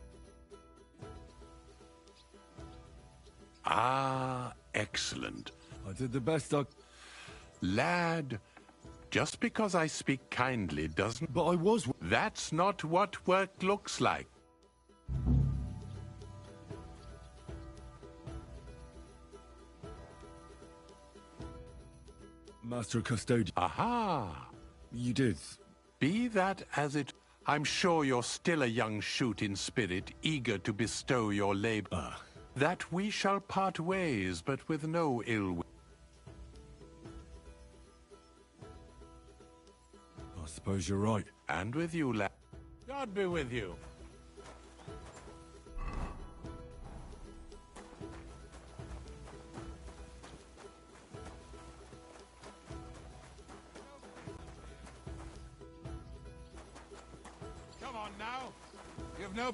Ah, excellent. I did the best I... Lad, just because I speak kindly doesn't... But I was... That's not what work looks like. Master Custodian. Aha! You did. Be that as it... I'm sure you're still a young shoot in spirit, eager to bestow your labor. That we shall part ways, but with no ill will. I suppose you're right. And with you, lad. God be with you. Come on now. You've no...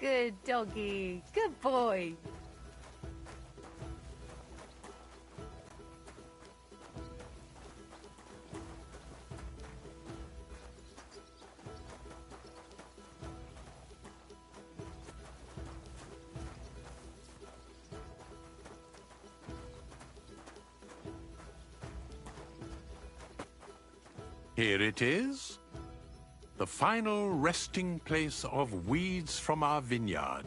Good doggy. Good boy. Here it is. The final resting place of weeds from our vineyard,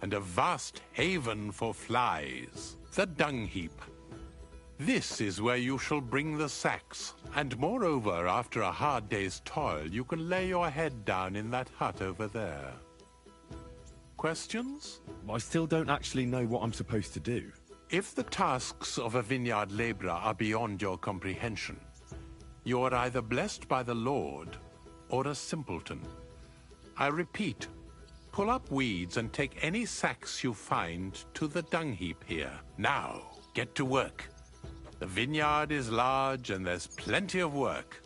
and a vast haven for flies, the dung heap. This is where you shall bring the sacks, and moreover, after a hard day's toil, you can lay your head down in that hut over there. Questions? I still don't actually know what I'm supposed to do. If the tasks of a vineyard laborer are beyond your comprehension, you are either blessed by the Lord or a simpleton. I repeat, pull up weeds and take any sacks you find to the dung heap here. Now, get to work. The vineyard is large and there's plenty of work.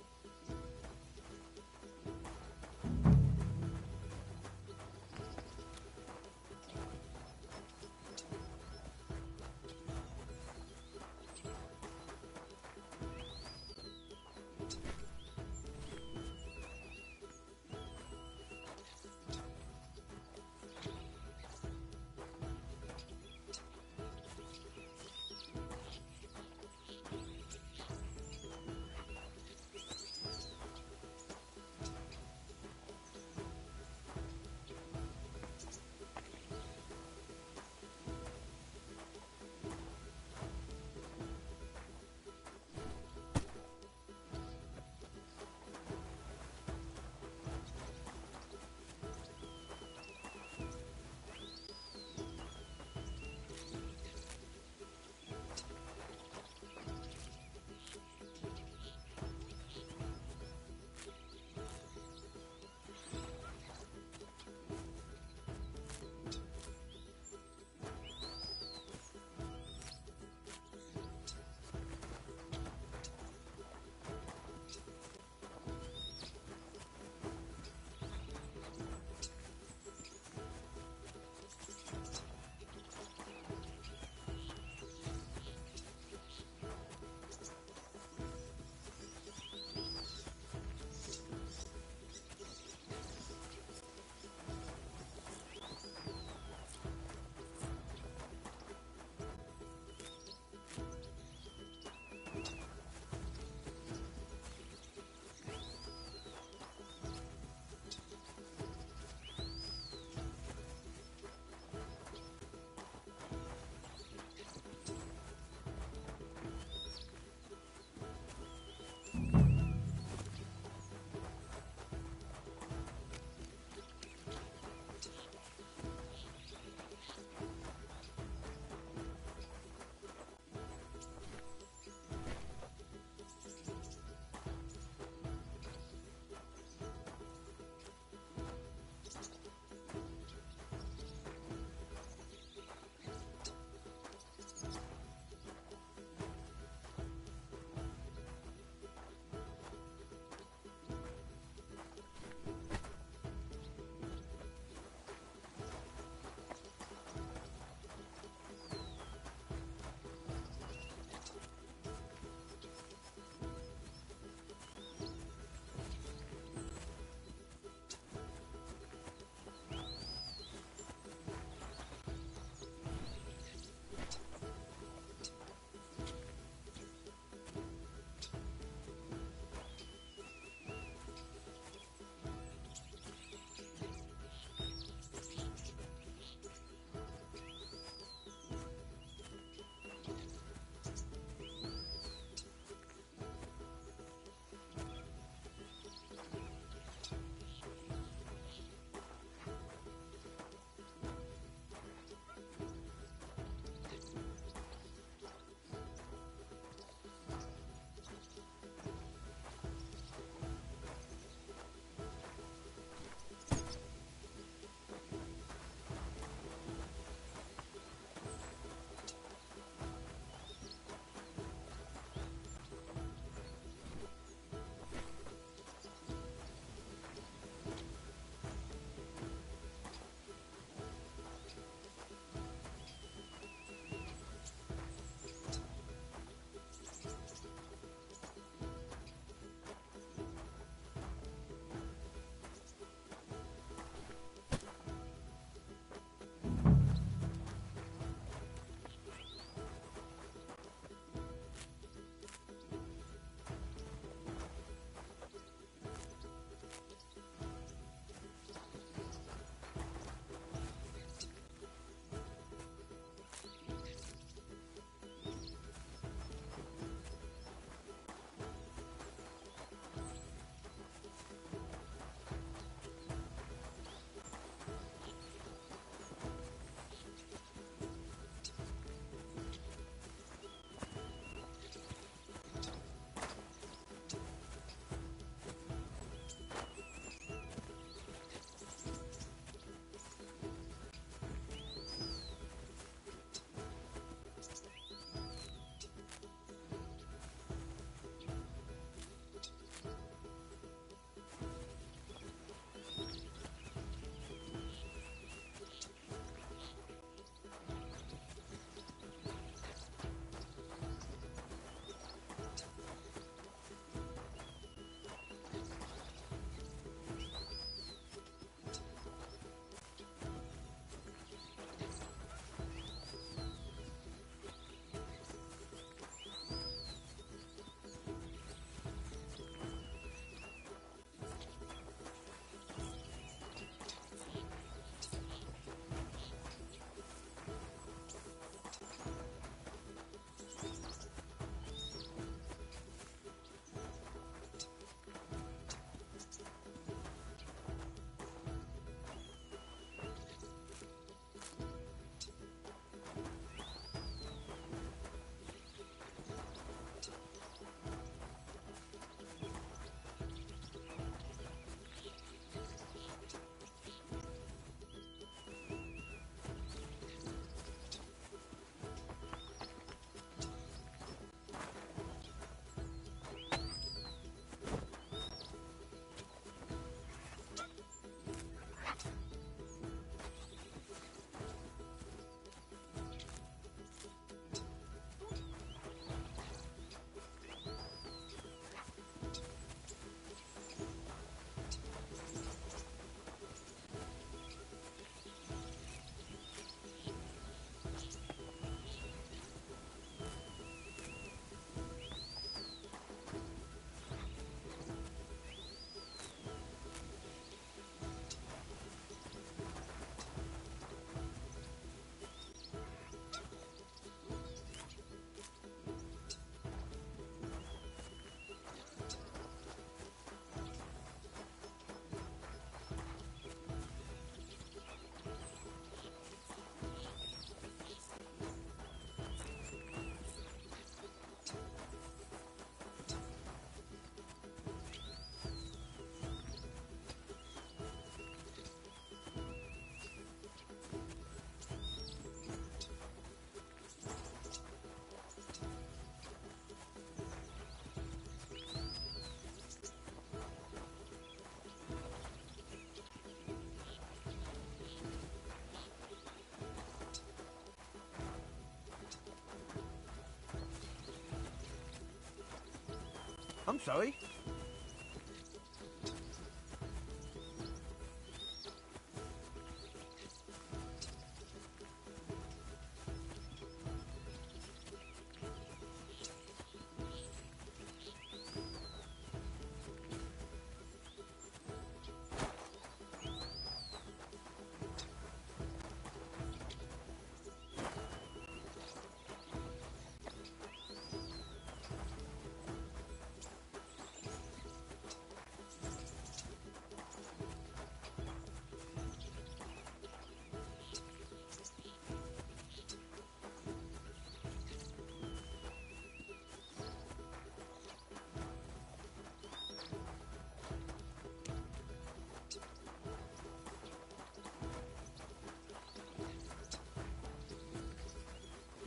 I'm sorry.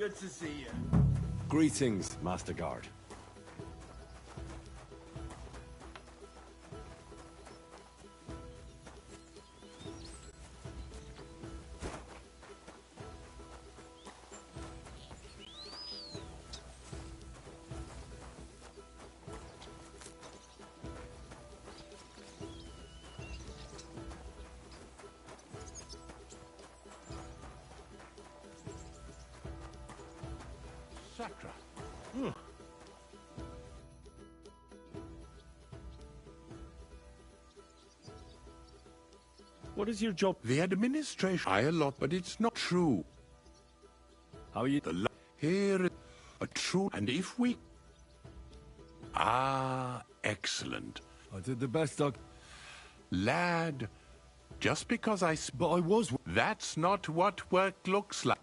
Good to see you. Greetings, Master Guard. Sacra. What is your job? The administration. I a lot, but it's not true. How are you? Here is a true, and if we... Ah, excellent. I did the best I... Lad, just because but I was... That's not what work looks like.